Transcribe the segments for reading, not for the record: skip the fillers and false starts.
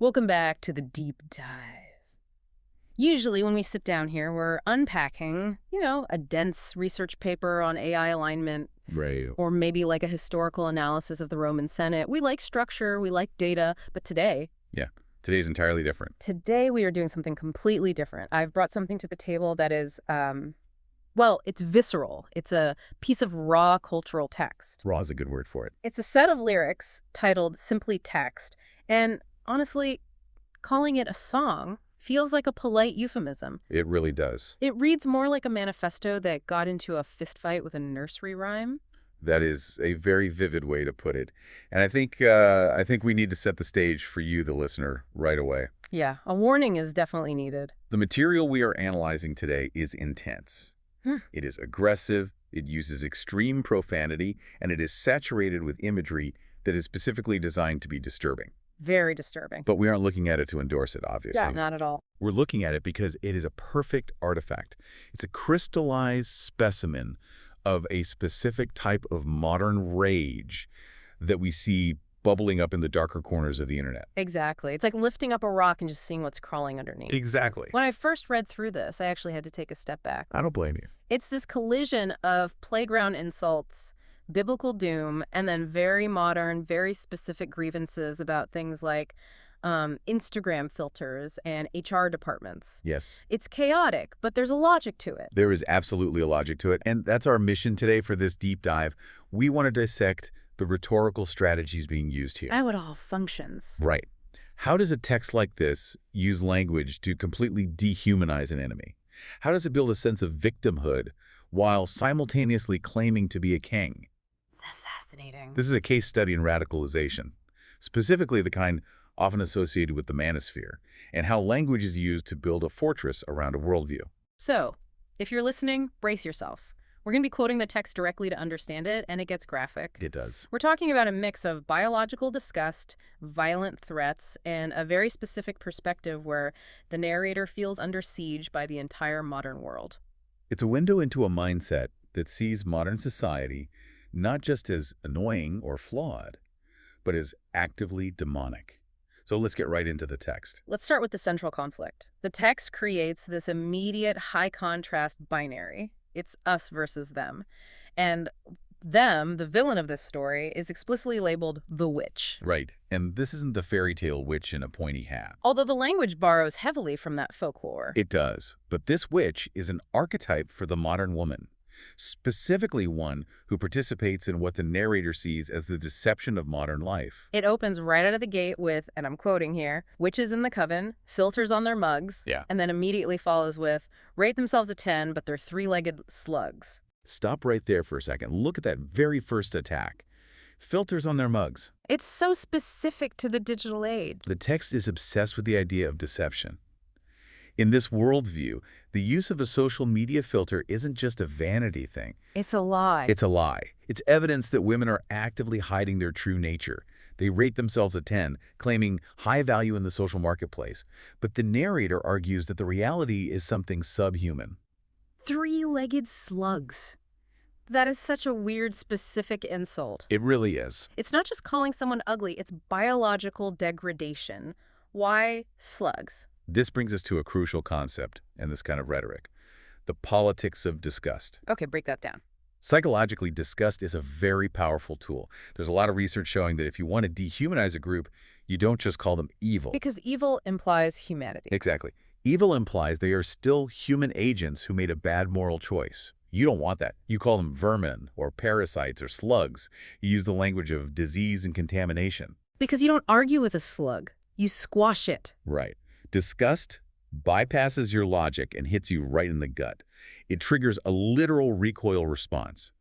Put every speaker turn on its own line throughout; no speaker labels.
Welcome back to the deep dive. Usually when we sit down here, we're unpacking, a dense research paper on AI alignment,
Right.
or maybe like a historical analysis of the Roman Senate. We like structure, we like data, but
Yeah. Today's entirely different.
today we are doing something completely different. I've brought something to the table that is, well, it's visceral. It's a piece of raw cultural text.
Raw is a good word for it.
It's a set of lyrics titled Simply Text, and honestly, calling it a song feels like a polite euphemism.
It really does.
It reads more like a manifesto that got into a fistfight with a nursery rhyme.
That is a very vivid way to put it. And I think we need to set the stage for you, the listener, right away.
Yeah, a warning is definitely needed.
The material we are analyzing today is intense. It is aggressive, it uses extreme profanity, and it is saturated with imagery that is specifically designed to be disturbing.
Very disturbing.
But we aren't looking at it to endorse it, obviously.
Yeah, not at all.
We're looking at it because it is a perfect artifact. It's a crystallized specimen of a specific type of modern rage that we see bubbling up in the darker corners of the internet.
Exactly. It's like lifting up a rock and just seeing what's crawling underneath.
Exactly.
When I first read through this, I actually had to take a step back.
I don't blame you.
It's this collision of playground insults, biblical doom, and then very modern, very specific grievances about things like Instagram filters and HR departments.
Yes.
It's chaotic, but there's a logic to it.
There is absolutely a logic to it, and that's our mission today for this deep dive. We want to dissect the rhetorical strategies being used here.
How it all functions.
Right. How does a text like this use language to completely dehumanize an enemy? How does it build a sense of victimhood while simultaneously claiming to be a king?
It's fascinating.
This is a case study in radicalization, specifically the kind often associated with the manosphere, and how language is used to build a fortress around a worldview.
So, if you're listening, brace yourself. We're going to be quoting the text directly to understand it, and it gets graphic.
It does.
We're talking about a mix of biological disgust, violent threats, and a very specific perspective where the narrator feels under siege by the entire modern world.
It's a window into a mindset that sees modern society not just as annoying or flawed, but as actively demonic. So let's get right into the text.
Let's start with the central conflict. The text creates this immediate high-contrast binary. It's us versus them. And them, the villain of this story, is explicitly labeled the witch.
Right. And this isn't the fairy tale witch in a pointy hat.
Although the language borrows heavily from that folklore.
It does. But this witch is an archetype for the modern woman, specifically one who participates in what the narrator sees as the deception of modern life.
It opens right out of the gate with, and I'm quoting here, witches in the coven, filters on their mugs,
Yeah.
and then immediately follows with, rate themselves a 10, but they're three-legged slugs.
Stop right there for a second. Look at that very first attack. Filters on their mugs.
It's so specific to the digital age.
The text is obsessed with the idea of deception. In this worldview, the use of a social media filter isn't just a vanity thing.
It's a lie.
It's a lie. It's evidence that women are actively hiding their true nature. They rate themselves a 10, claiming high value in the social marketplace. But the narrator argues that the reality is something subhuman.
Three-legged slugs. That is such a weird, specific insult.
It really is.
It's not just calling someone ugly, it's biological degradation. Why slugs?
This brings us to a crucial concept in this kind of rhetoric: the politics of disgust.
Okay, break that down.
Psychologically, disgust is a very powerful tool. There's a lot of research showing that if you want to dehumanize a group, you don't just call them evil.
Because evil implies humanity.
Exactly. Evil implies they are still human agents who made a bad moral choice. You don't want that. You call them vermin or parasites or slugs. You use the language of disease and contamination.
Because you don't argue with a slug. You squash it.
Right. Disgust bypasses your logic and hits you right in the gut. It triggers a literal recoil response.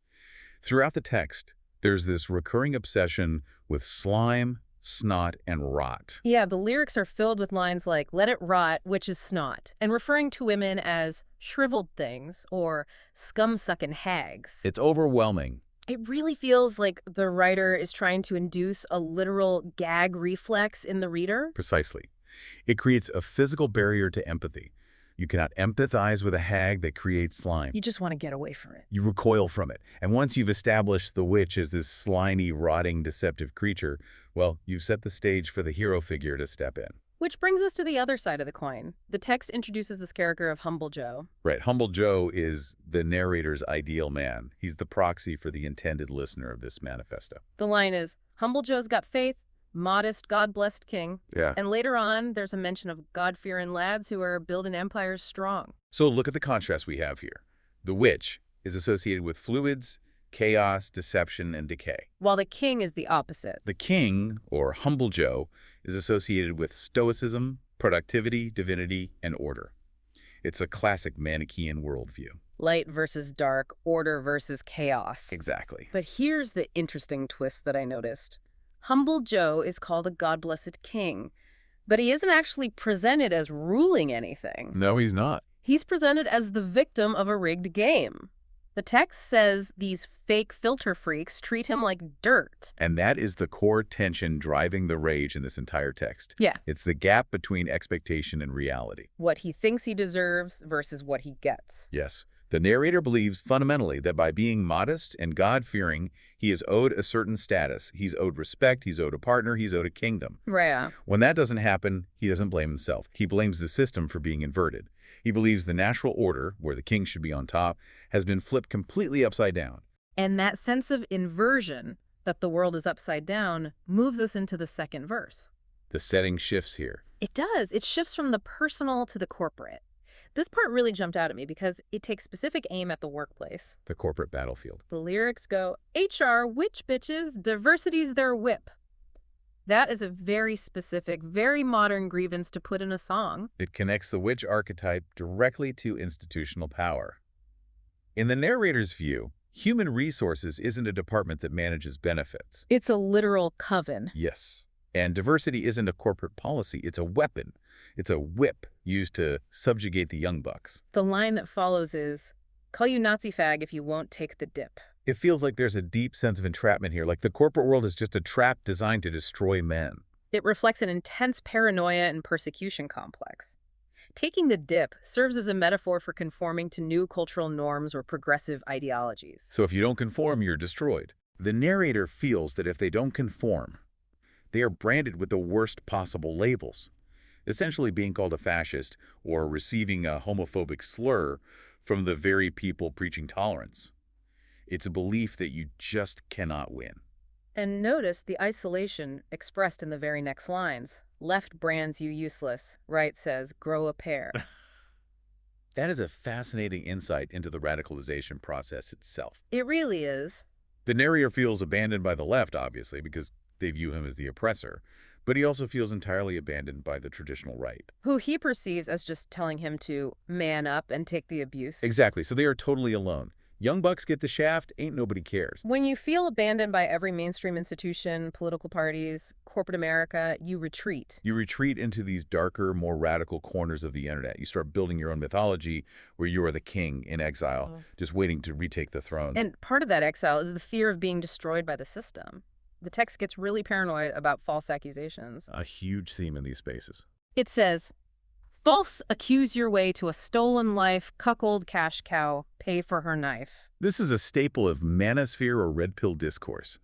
Throughout the text, there's this recurring obsession with slime, snot, and rot.
Yeah, the lyrics are filled with lines like, let it rot, which is snot, and referring to women as shriveled things or scum-sucking hags.
It's overwhelming.
It really feels like the writer is trying to induce a literal gag reflex in the reader.
Precisely. It creates a physical barrier to empathy. You cannot empathize with a hag that creates slime.
You just want to get away from it.
You recoil from it. And once you've established the witch as this slimy, rotting, deceptive creature, well, you've set the stage for the hero figure to step in.
Which brings us to the other side of the coin. The text introduces this character of Humble Joe.
Right, Humble Joe is the narrator's ideal man. He's the proxy for the intended listener of this manifesto.
The line is, Humble Joe's got faith, modest, God-blessed king.
Yeah.
And later on, there's a mention of God-fearing lads who are building empires strong.
So look at the contrast we have here. The witch is associated with fluids, chaos, deception, and decay.
While the king is the opposite.
The king, or Humble Joe, is associated with stoicism, productivity, divinity, and order. It's a classic Manichaean worldview.
Light versus dark, order versus chaos.
Exactly.
But here's the interesting twist that I noticed. Humble Joe is called a God-blessed king, but he isn't actually presented as ruling anything.
No, he's not.
He's presented as the victim of a rigged game. The text says these fake filter freaks treat him like dirt.
And that is the core tension driving the rage in this entire text.
Yeah.
It's the gap between expectation and reality.
What he thinks he deserves versus what he gets.
Yes. The narrator believes fundamentally that by being modest and God-fearing, he is owed a certain status. He's owed respect, he's owed a partner, he's owed a kingdom.
Right.
When that doesn't happen, he doesn't blame himself. He blames the system for being inverted. He believes the natural order, where the king should be on top, has been flipped completely upside down.
And that sense of inversion, that the world is upside down, moves us into the second verse.
The setting shifts here.
It does. It shifts from the personal to the corporate. This part really jumped out at me because it takes specific aim at the workplace.
The corporate battlefield.
The lyrics go, HR, witch bitches, diversity's their whip. That is a very specific, very modern grievance to put in a song.
It connects the witch archetype directly to institutional power. In the narrator's view, human resources isn't a department that manages benefits.
It's a literal coven.
Yes. And diversity isn't a corporate policy, it's a weapon. It's a whip used to subjugate the young bucks.
The line that follows is, call you Nazi fag if you won't take the dip.
It feels like there's a deep sense of entrapment here, like the corporate world is just a trap designed to destroy men.
It reflects an intense paranoia and persecution complex. Taking the dip serves as a metaphor for conforming to new cultural norms or progressive ideologies.
So if you don't conform, you're destroyed. The narrator feels that if they don't conform, they are branded with the worst possible labels, essentially being called a fascist or receiving a homophobic slur from the very people preaching tolerance. It's a belief that you just cannot win.
And notice the isolation expressed in the very next lines. Left brands you useless, right says grow a pair.
That is a fascinating insight into the radicalization process itself.
It really is.
The narrator feels abandoned by the left, obviously, because they view him as the oppressor, but he also feels entirely abandoned by the traditional right.
Who he perceives as just telling him to man up and take the abuse.
Exactly, so they are totally alone. Young bucks get the shaft, ain't nobody cares.
When you feel abandoned by every mainstream institution, political parties, corporate America, you retreat.
You retreat into these darker, more radical corners of the internet. You start building your own mythology where you are the king in exile, just waiting to retake the throne.
And part of that exile is the fear of being destroyed by the system. The text gets really paranoid about false accusations.
A huge theme in these spaces.
It says, false accuse your way to a stolen life, cuckold cash cow, pay for her knife.
This is a staple of manosphere or red pill discourse.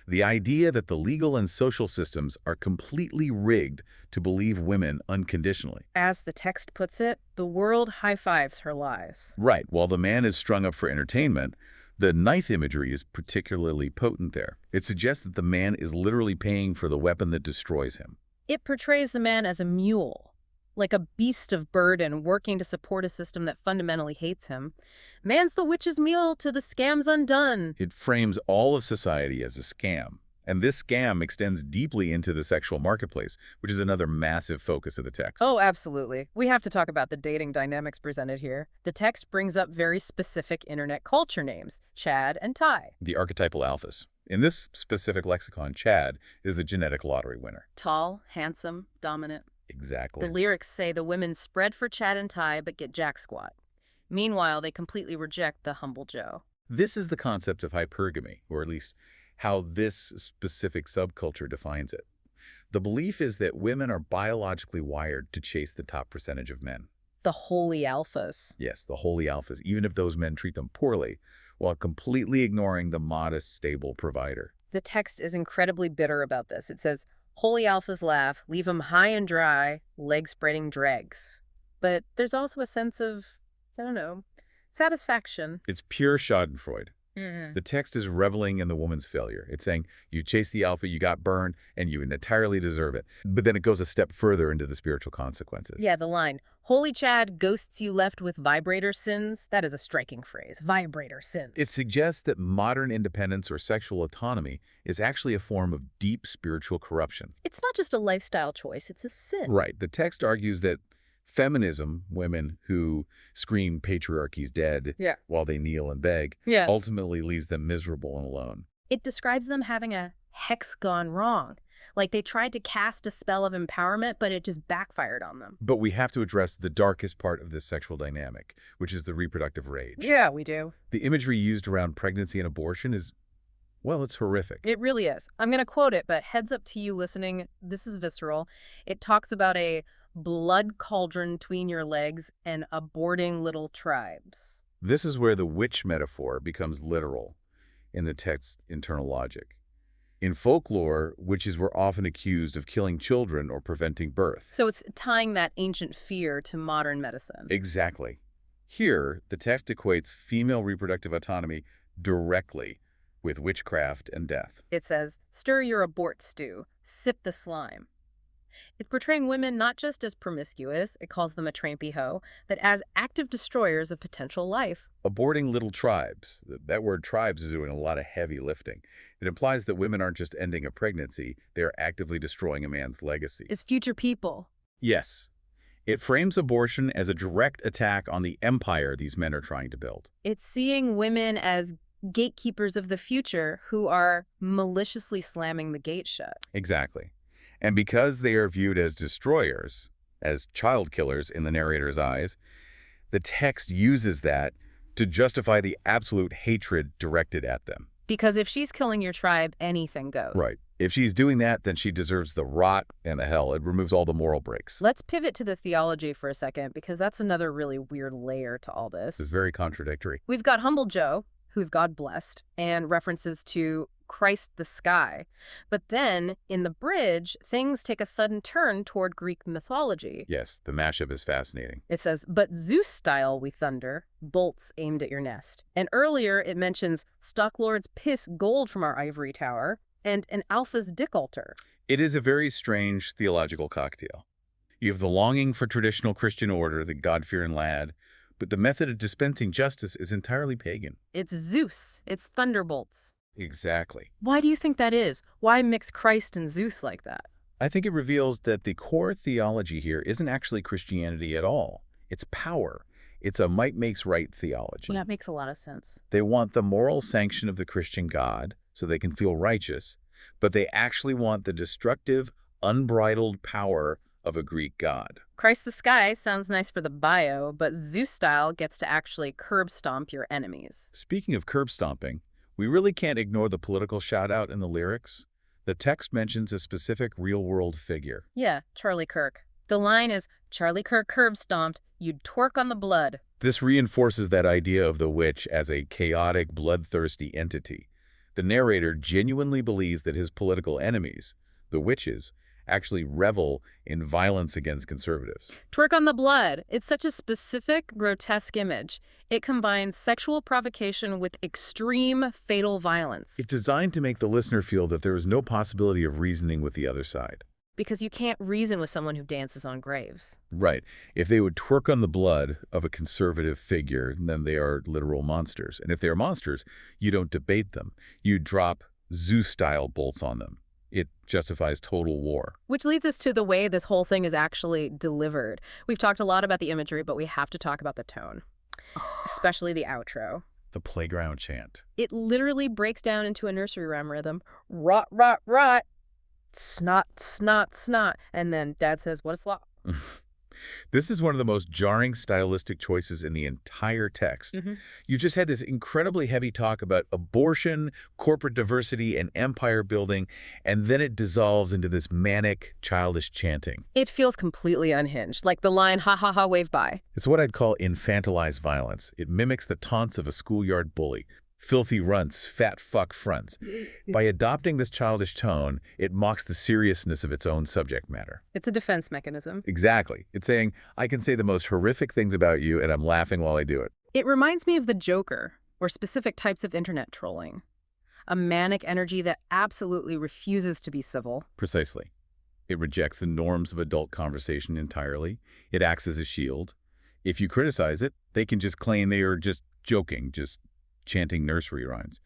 The idea that the legal and social systems are completely rigged to believe women unconditionally.
As the text puts it, the world high-fives her lies.
Right, while the man is strung up for entertainment, the knife imagery is particularly potent there. It suggests that the man is literally paying for the weapon that destroys him.
It portrays the man as a mule, like a beast of burden working to support a system that fundamentally hates him. Man's the witch's mule till the scam's undone.
It frames all of society as a scam. And this scam extends deeply into the sexual marketplace, which is another massive focus of the text.
Oh, absolutely. We have to talk about the dating dynamics presented here. The text brings up very specific internet culture names, Chad and Ty.
The archetypal alphas. In this specific lexicon, Chad is the genetic lottery winner.
Tall, handsome, dominant.
Exactly.
The lyrics say the women spread for Chad and Ty but get jack squat. Meanwhile, they completely reject the humble Joe.
This is the concept of hypergamy, or at least how this specific subculture defines it. The belief is that women are biologically wired to chase the top percentage of men.
The holy alphas.
Yes, the holy alphas, even if those men treat them poorly, while completely ignoring the modest, stable provider.
The text is incredibly bitter about this. It says, Holy alphas laugh, leave 'em high and dry, leg spreading dregs. But there's also a sense of, I don't know, satisfaction.
It's pure schadenfreude.
Mm.
The text is reveling in the woman's failure. It's saying, you chased the alpha, you got burned, and you entirely deserve it. But then it goes a step further into the spiritual consequences.
Yeah, the line, Holy Chad, ghosts you left with vibrator sins, that is a striking phrase. Vibrator sins.
It suggests that modern independence or sexual autonomy is actually a form of deep spiritual corruption.
It's not just a lifestyle choice, it's a sin.
Right. The text argues that feminism, women who scream patriarchy's dead
Yeah.
while they kneel and beg,
Yeah.
ultimately leaves them miserable and alone.
It describes them having a hex gone wrong. Like they tried to cast a spell of empowerment, but it just backfired on them.
But we have to address the darkest part of this sexual dynamic, which is the reproductive rage.
Yeah, we do.
The imagery used around pregnancy and abortion is, well, it's horrific.
It really is. I'm going to quote it, but heads up to you listening, this is visceral. It talks about a blood cauldron between your legs and aborting little tribes.
This is where the witch metaphor becomes literal in the text's internal logic. In folklore, witches were often accused of killing children or preventing birth.
So it's tying that ancient fear to modern medicine.
Exactly. Here, the text equates female reproductive autonomy directly with witchcraft and death.
It says, stir your abort stew, sip the slime. It's portraying women not just as promiscuous, it calls them a trampy hoe, but as active destroyers of potential life.
Aborting little tribes. That word tribes is doing a lot of heavy lifting. It implies that women aren't just ending a pregnancy, they are actively destroying a man's legacy.
As future people.
Yes. It frames abortion as a direct attack on the empire these men are trying to build.
It's seeing women as gatekeepers of the future who are maliciously slamming the gate shut.
Exactly. And because they are viewed as destroyers, as child killers in the narrator's eyes, the text uses that to justify the absolute hatred directed at them.
Because if she's killing your tribe, anything goes.
Right. If she's doing that, then she deserves the rot and the hell. It removes all the moral breaks.
Let's pivot to the theology for a second, because that's another really weird layer to all this.
It's very contradictory.
We've got humble Joe, who's God blessed, and references to Christ the sky. But then, in the bridge, things take a sudden turn toward Greek mythology.
Yes, the mashup is fascinating.
It says, but Zeus-style we thunder, bolts aimed at your nest. And earlier it mentions Stocklord's piss gold from our ivory tower, and an alpha's dick altar.
It is a very strange theological cocktail. You have the longing for traditional Christian order, the God-fearing lad, but the method of dispensing justice is entirely pagan.
It's Zeus. It's thunderbolts.
Exactly.
Why do you think that is? Why mix Christ and Zeus like that?
I think it reveals that the core theology here isn't actually Christianity at all. It's power. It's a might makes right theology.
Well, that makes a lot of sense.
They want the moral sanction of the Christian God so they can feel righteous, but they actually want the destructive, unbridled power of a Greek god.
Christ the sky sounds nice for the bio, but Zeus style gets to actually curb stomp your enemies.
Speaking of curb stomping, we really can't ignore the political shout-out in the lyrics. The text mentions a specific real-world figure.
Yeah, Charlie Kirk. The line is, Charlie Kirk curb stomped, you'd twerk on the blood.
This reinforces that idea of the witch as a chaotic, bloodthirsty entity. The narrator genuinely believes that his political enemies, the witches, actually revel in violence against conservatives.
Twerk on the blood. It's such a specific, grotesque image. It combines sexual provocation with extreme, fatal violence.
It's designed to make the listener feel that there is no possibility of reasoning with the other side.
Because you can't reason with someone who dances on graves.
Right. If they would twerk on the blood of a conservative figure, then they are literal monsters. And if they are monsters, you don't debate them. You drop Zeus-style bolts on them. It justifies total war.
Which leads us to the way this whole thing is actually delivered. We've talked a lot about the imagery, but we have to talk about the tone, especially the outro.
The playground chant.
It literally breaks down into a nursery rhyme rhythm. Rot, rot, rot. Snot, snot, snot. And then Dad says, what a slop.
This is one of the most jarring stylistic choices in the entire text. You've just had this incredibly heavy talk about abortion, corporate diversity, and empire building, and then it dissolves into this manic, childish chanting.
It feels completely unhinged, like the line, ha ha ha, wave by.
It's what I'd call infantilized violence. It mimics the taunts of a schoolyard bully. filthy runts, fat fuck fronts. By adopting this childish tone, it mocks the seriousness of its own subject matter.
It's a defense mechanism.
Exactly. It's saying, I can say the most horrific things about you, and I'm laughing while I do it.
It reminds me of the Joker, or specific types of internet trolling. A manic energy that absolutely refuses to be civil.
Precisely. It rejects the norms of adult conversation entirely. It acts as a shield. If you criticize it, they can just claim they are just joking, just chanting nursery rhymes.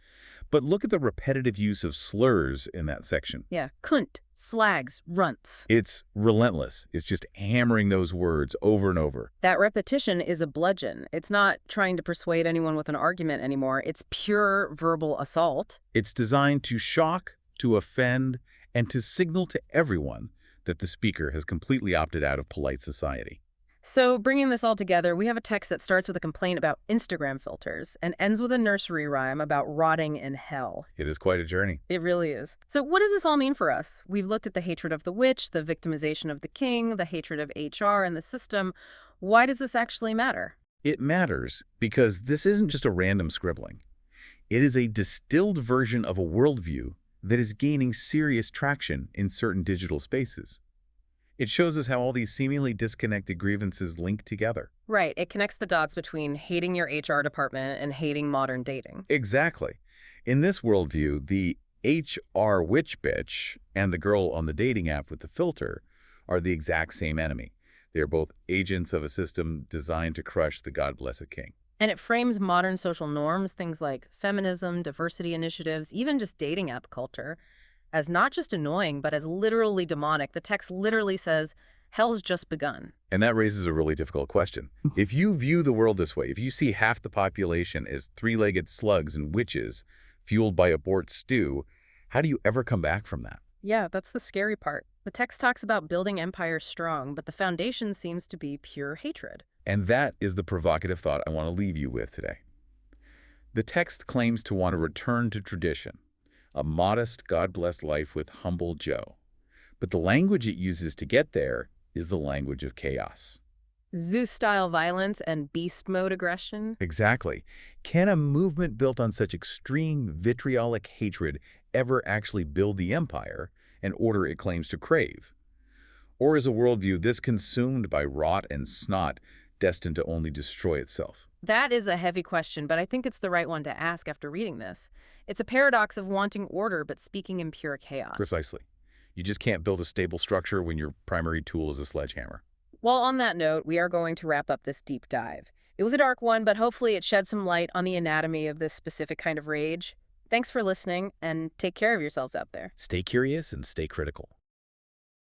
But look at the repetitive use of slurs in that section.
Yeah, cunt, slags, runts.
It's relentless. It's just hammering those words over and over.
That repetition is a bludgeon. It's not trying to persuade anyone with an argument anymore. It's pure verbal assault.
It's designed to shock, to offend, and to signal to everyone that the speaker has completely opted out of polite society.
So, bringing this all together, we have a text that starts with a complaint about Instagram filters and ends with a nursery rhyme about rotting in hell.
It is quite a journey.
It really is. So, what does this all mean for us? We've looked at the hatred of the witch, the victimization of the king, the hatred of HR and the system. Why does this actually matter?
It matters because this isn't just a random scribbling. It is a distilled version of a worldview that is gaining serious traction in certain digital spaces. It shows us how all these seemingly disconnected grievances link together.
Right. It connects the dots between hating your HR department and hating modern dating.
Exactly. In this worldview, the HR witch bitch and the girl on the dating app with the filter are the exact same enemy. They are both agents of a system designed to crush the God-blessed king.
And it frames modern social norms, things like feminism, diversity initiatives, even just dating app culture, as not just annoying, but as literally demonic. The text literally says, hell's just begun.
And that raises a really difficult question. If you view the world this way, if you see half the population as three-legged slugs and witches fueled by abort stew, how do you ever come back from that?
Yeah, that's the scary part. The text talks about building empires strong, but the foundation seems to be pure hatred.
And that is the provocative thought I want to leave you with today. The text claims to want to return to tradition, a modest, God-blessed life with humble Joe. But the language it uses to get there is the language of chaos.
Zeus-style violence and beast mode aggression?
Exactly. Can a movement built on such extreme vitriolic hatred ever actually build the empire and order it claims to crave? Or is a worldview this consumed by rot and snot destined to only destroy itself?
That is a heavy question, but I think it's the right one to ask after reading this. It's a paradox of wanting order but speaking in pure chaos.
Precisely. You just can't build a stable structure when your primary tool is a sledgehammer.
Well, on that note, we are going to wrap up this deep dive. It was a dark one, but hopefully it shed some light on the anatomy of this specific kind of rage. Thanks for listening, and take care of yourselves out there.
Stay curious and stay critical.